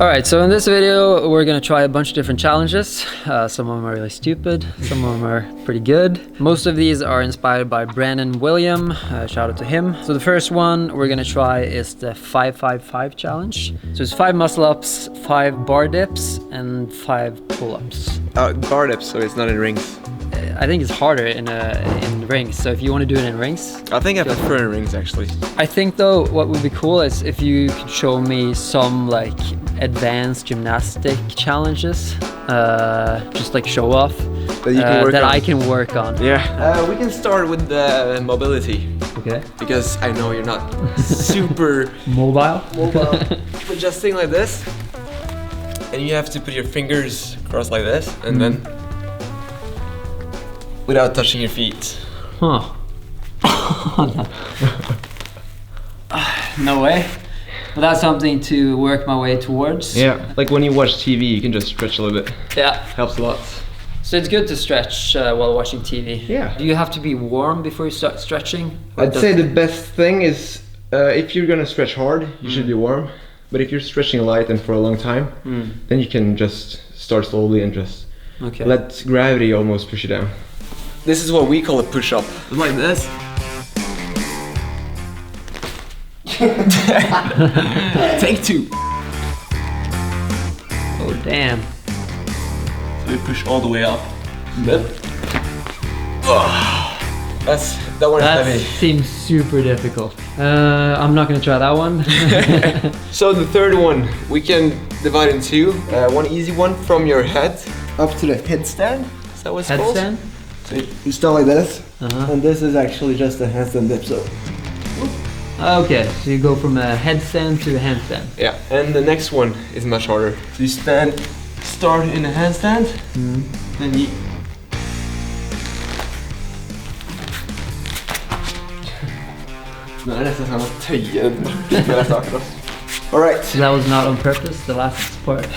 Alright, so in this video we're gonna try a bunch of different challenges. Some of them are really stupid, some of them are pretty good. Most of these are inspired by Brandon William, shout out to him. So the first one we're gonna try is the 5-5-5 challenge. So it's 5 muscle ups, 5 bar dips, and 5 pull-ups. Bar dips, so it's not in rings. I think it's harder in rings, so if you want to do it in rings... I think I prefer in rings, actually. I think though, what would be cool is if you could show me some like advanced gymnastic challenges, just like show off, that I can work on. Yeah, we can start with the mobility. Okay. Because I know you're not super... Mobile. But just thing like this, and you have to put your fingers crossed like this, and then without touching your feet. Huh. No way. But that's something to work my way towards. Yeah, like when you watch TV, you can just stretch a little bit. Yeah. Helps a lot. So it's good to stretch while watching TV. Yeah. Do you have to be warm before you start stretching? I'd say the best thing is if you're gonna stretch hard, you should be warm. But if you're stretching light and for a long time, then you can just start slowly and just let gravity almost push you down. This is what we call a push-up. Like this. Take 2. Oh damn. So we push all the way up. That one is heavy. Seems super difficult. I'm not gonna try that one. So the third one, we can divide in 2. One easy one from your head up to the headstand. Is that what it's called? Headstand? So you start like this, and this is actually just a handstand dip. So. Okay, so you go from a headstand to a handstand. Yeah, and the next one is much harder. So you start in a handstand, then you... Nej, nästan samma töje när jag startade. Alright. So that was not on purpose, the last part?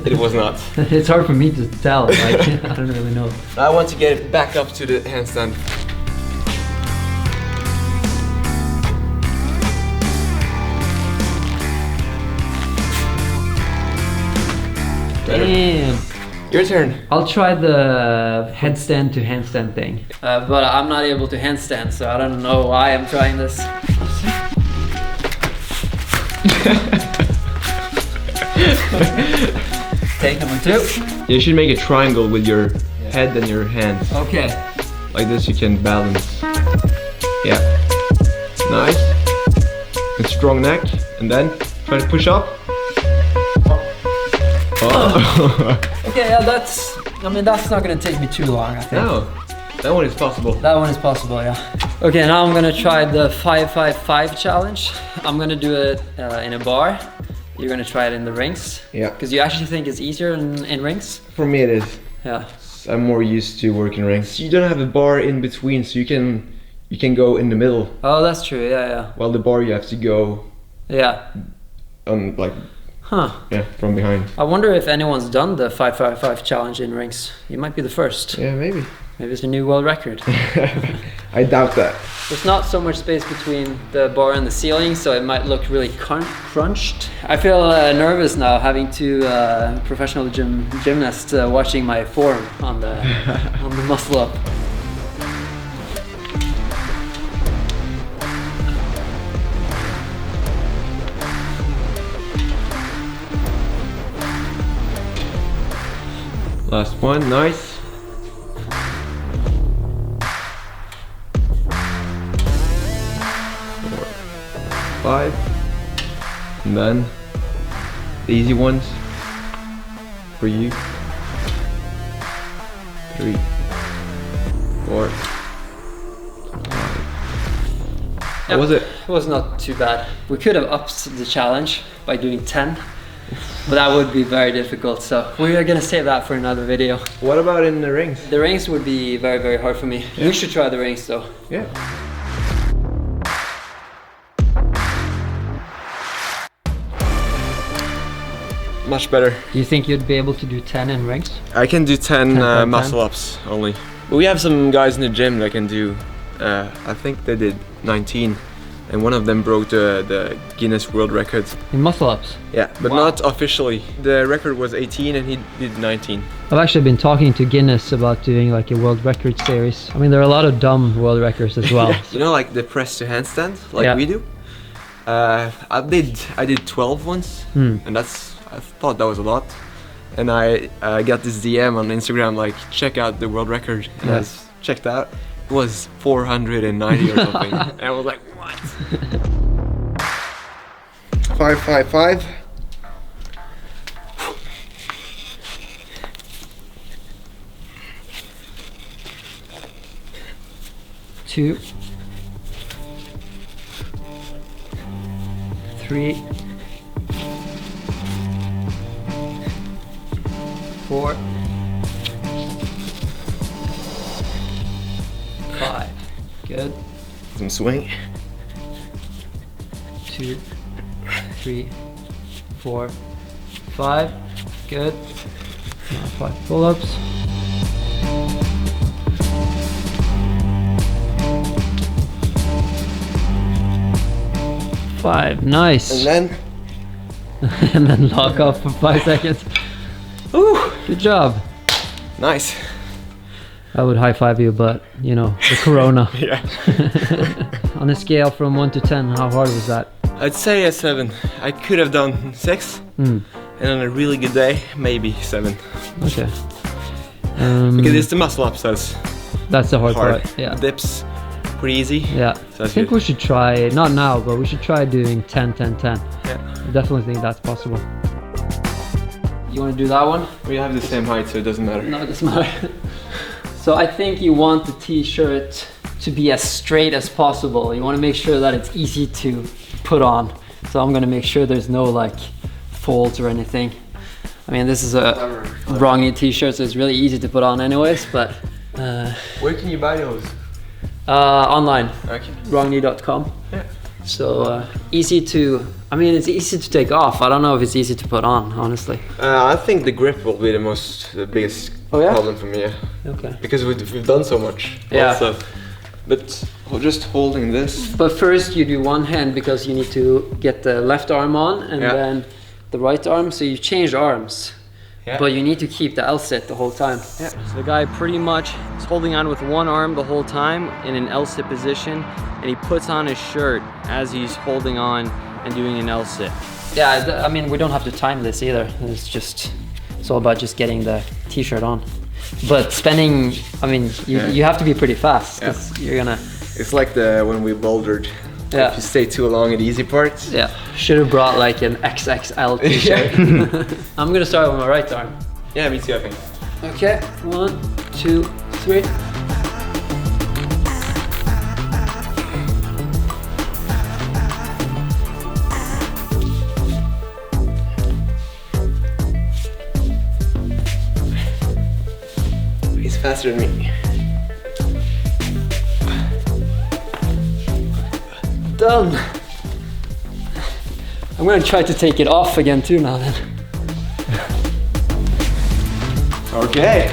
It was not. It's hard for me to tell, like, I don't really know. I want to get it back up to the handstand. Damn. Your turn. I'll try the headstand to handstand thing. But I'm not able to handstand, so I don't know why I'm trying this. Take number 2. You should make a triangle with your head and your hands. Okay. Like this you can balance. Yeah. Nice. And strong neck. And then try to push up. Oh. Okay, yeah, that's not gonna take me too long, I think. No, that one is possible. That one is possible, yeah. Okay, now I'm gonna try the 5-5-5 challenge. I'm gonna do it in a bar. You're gonna try it in the rings. Yeah. Because you actually think it's easier in rings? For me it is. Yeah. I'm more used to working rings. You don't have a bar in between, so you can go in the middle. Oh, that's true, yeah. While the bar you have to go on like from behind. I wonder if anyone's done the 5-5-5 challenge in rings. You might be the first. Yeah, maybe. Maybe it's a new world record. I doubt that. There's not so much space between the bar and the ceiling, so it might look really crunched. I feel nervous now having 2 professional gymnasts watching my form on the muscle up. Last one, nice. 4, 5, and then the easy ones for you. 3, 4, 5. How was it? It was not too bad. We could have upped the challenge by doing 10. But that would be very difficult, so we are gonna save that for another video. What about in the rings? The rings would be very, very hard for me. Yeah. You should try the rings though. Yeah. Much better. Do you think you'd be able to do 10 in rings? I can do 10 muscle ups only. But we have some guys in the gym that can do, I think they did 19 and one of them broke the Guinness World Record. In muscle-ups? Yeah, but not officially. The record was 18 and he did 19. I've actually been talking to Guinness about doing like a world record series. I mean, there are a lot of dumb world records as well. Yeah. You know, like the press to handstand, like we do? I did 12 once, and I thought that was a lot. And I got this DM on Instagram like, check out the world record. And I checked out. It was 490 or something. And I was like, what? 555. Two. 3. 4. 5. Good. Some swing. 2, 3, 4, 5. Good. 5 pull-ups. 5. Nice. And And then lock off for 5 seconds. Ooh, good job. Nice. I would high five you, but you know, the corona. Yeah. On a scale from 1 to 10, how hard was that? I'd say a 7. I could have done 6. And on a really good day, maybe 7. Okay. Because it's the muscle ups that's the hard part. Yeah. Dips, pretty easy. Yeah. So I think we should try, not now, but we should try doing 10, 10, 10. Yeah. I definitely think that's possible. You want to do that one? We have the same height, so it doesn't matter. No, it doesn't matter. So I think you want the t-shirt to be as straight as possible. You want to make sure that it's easy to put on. So I'm going to make sure there's no like folds or anything. I mean, this is a wrongy t-shirt, so it's really easy to put on anyways, but... Where can you buy those? Online. Okay. Wrongy.com. Yeah. So easy to... I mean, it's easy to take off. I don't know if it's easy to put on, honestly. I think the grip will be the biggest problem for me. Yeah. Okay. Because we've done so much. Yeah. Also. But just holding this. But first you do one hand because you need to get the left arm on and then the right arm. So you change arms. Yeah. But you need to keep the L-sit the whole time. Yeah. So the guy pretty much is holding on with one arm the whole time in an L-sit position, and he puts on his shirt as he's holding on and doing an L-sit. Yeah, I mean, we don't have to time this either. It's all about just getting the t-shirt on. But spending, I mean, you have to be pretty fast because you're gonna... It's like when we bouldered. Yeah. If you stay too long in the easy parts. Yeah. Should have brought like an XXL t-shirt. I'm gonna start with my right arm. Yeah, me too, I think. Okay, 1, 2, 3. He's faster than me. Done. I'm gonna try to take it off again too now then. Okay.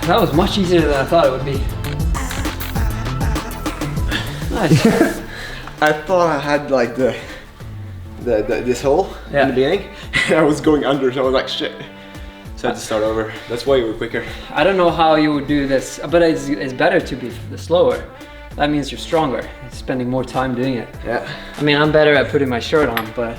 That was much easier than I thought it would be. Nice. I thought I had like this hole in the beginning. I was going under, so I was like, shit. So I had to start over. That's why you were quicker. I don't know how you would do this, but it's better to be slower. That means you're stronger. You're spending more time doing it. Yeah. I mean, I'm better at putting my shirt on, but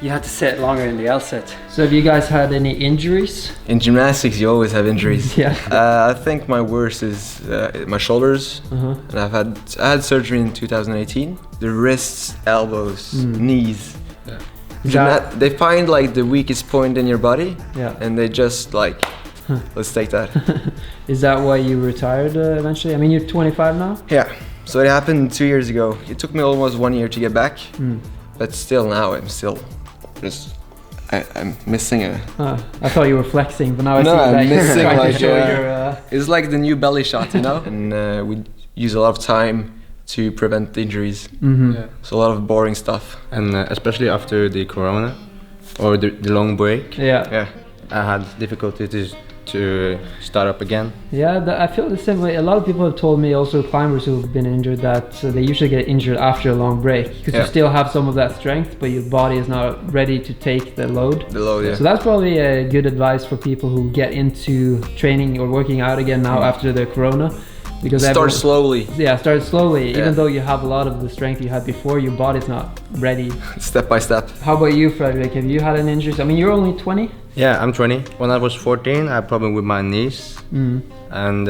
you have to sit longer in the L-sit. So have you guys had any injuries? In gymnastics, you always have injuries. Yeah. I think my worst is my shoulders. And I had surgery in 2018. The wrists, elbows, knees. Yeah. They find like the weakest point in your body, and they just like, let's take that. Is that why you retired eventually? I mean, you're 25 now? Yeah. So it happened 2 years ago. It took me almost 1 year to get back, but still now I'm still just I'm missing a. I thought you were flexing, but now I see I'm missing like to show your. It's like the new belly shot, you know. And we use a lot of time to prevent injuries. So a lot of boring stuff. And especially after the corona, or the long break. Yeah. I had difficulty to start up again. Yeah, I feel the same way. A lot of people have told me, also climbers who've been injured, that they usually get injured after a long break because you still have some of that strength, but your body is not ready to take the load. So that's probably a good advice for people who get into training or working out again now after the corona. Because start slowly. Yeah, start slowly. Even though you have a lot of the strength you had before, your body's not ready. Step by step. How about you, Fredrik? Have you had an injury? I mean, you're only 20. Yeah, I'm 20. When I was 14, I had a problem with my knees. And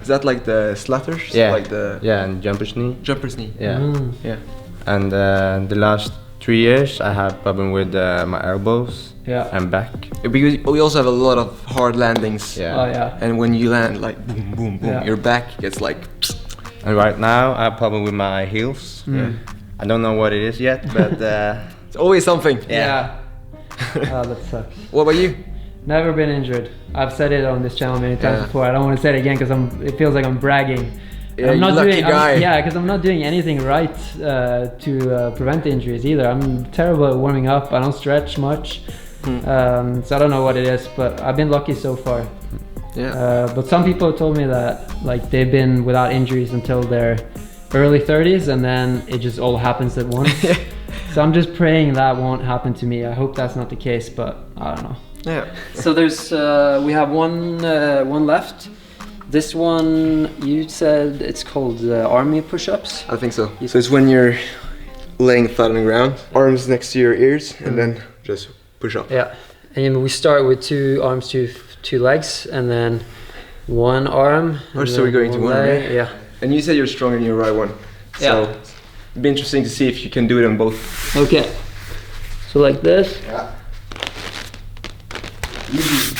is that like the slutters? Yeah, like the and jumper's knee. Jumper's knee. Yeah. Yeah. And the last 3 years, I had problem with my elbows and back. Because we also have a lot of hard landings. Yeah. Oh yeah. And when you land like boom, boom, boom, your back gets like. And right now, I have problem with my heels. I don't know what it is yet, but it's always something. Yeah. Oh, that sucks. What about you? Never been injured. I've said it on this channel many times before. I don't want to say it again because it feels like I'm bragging. Yeah, I'm not lucky guy. Because I'm not doing anything right to prevent injuries either. I'm terrible at warming up. I don't stretch much. So I don't know what it is, but I've been lucky so far. Yeah. But some people told me that like they've been without injuries until their early 30s, and then it just all happens at once. So I'm just praying that won't happen to me. I hope that's not the case, but I don't know. Yeah. So there's we have one left. This one, you said it's called army push-ups? I think so. So it's when you're laying flat on the ground, arms next to your ears, and then just push up. Yeah, and we start with 2 arms to 2 legs, and then 1 arm. Oh, so we're going to 1 leg? Yeah. And you said you're stronger in your right one. So it'd be interesting to see if you can do it on both. Okay. So like this. Yeah. Easy.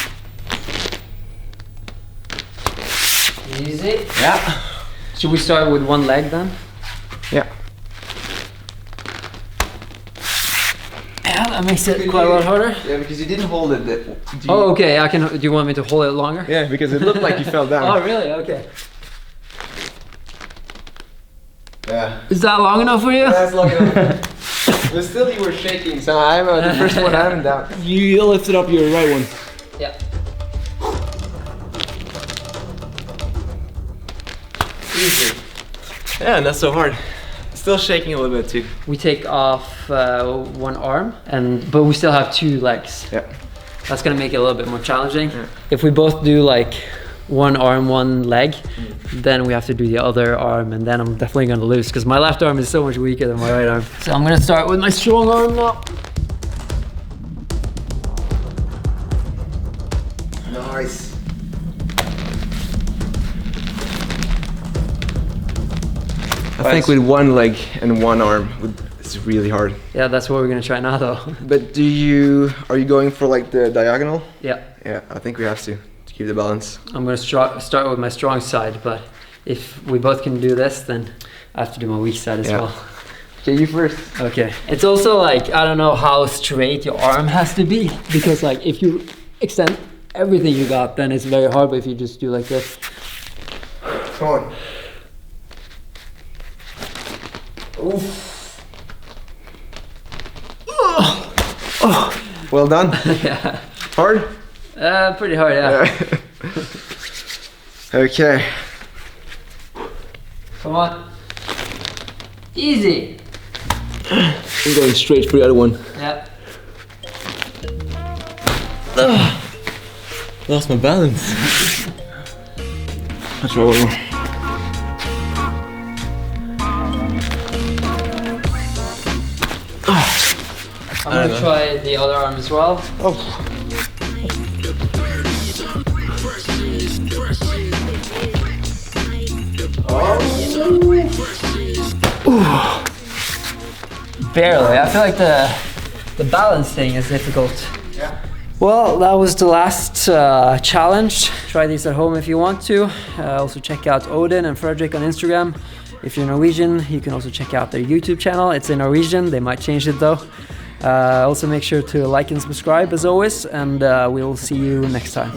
Easy. Yeah. Should we start with 1 leg then? Yeah. Yeah, that makes it quite a lot harder. Yeah, because you didn't hold it. Oh, okay. Do you want me to hold it longer? Yeah, because it looked like you fell down. Oh, really? Okay. Yeah. Is that long enough for you? That's long enough. But still, you were shaking, so I'm the first one I'm down. You lifted up your right one. Yeah. Easy. Yeah, not so hard. Still shaking a little bit too. We take off 1 arm, but we still have 2 legs. Yeah. That's gonna make it a little bit more challenging. Yeah. If we both do like 1 arm, 1 leg, then we have to do the other arm, and then I'm definitely gonna lose because my left arm is so much weaker than my right arm. So I'm gonna start with my strong arm now. Nice. I think with 1 leg and 1 arm, it's really hard. Yeah, that's what we're gonna try now though. But are you going for like the diagonal? Yeah. Yeah, I think we have to keep the balance. I'm gonna start with my strong side, but if we both can do this, then I have to do my weak side as well. Okay, you first. Okay. It's also like, I don't know how straight your arm has to be, because like if you extend everything you got, then it's very hard, but if you just do like this. Come on. Oof. Well done. Yeah. Hard? Pretty hard, yeah. Okay. Come on. Easy. I'm going straight for the other one. Yeah. Lost my balance. Let's roll one more. I'm gonna try the other arm as well. Oh. Barely. I feel like the balance thing is difficult. Yeah. Well, that was the last challenge. Try these at home if you want to. Also check out Odin and Fredrik on Instagram. If you're Norwegian, you can also check out their YouTube channel. It's in Norwegian. They might change it though. Also make sure to like and subscribe as always, and we will see you next time.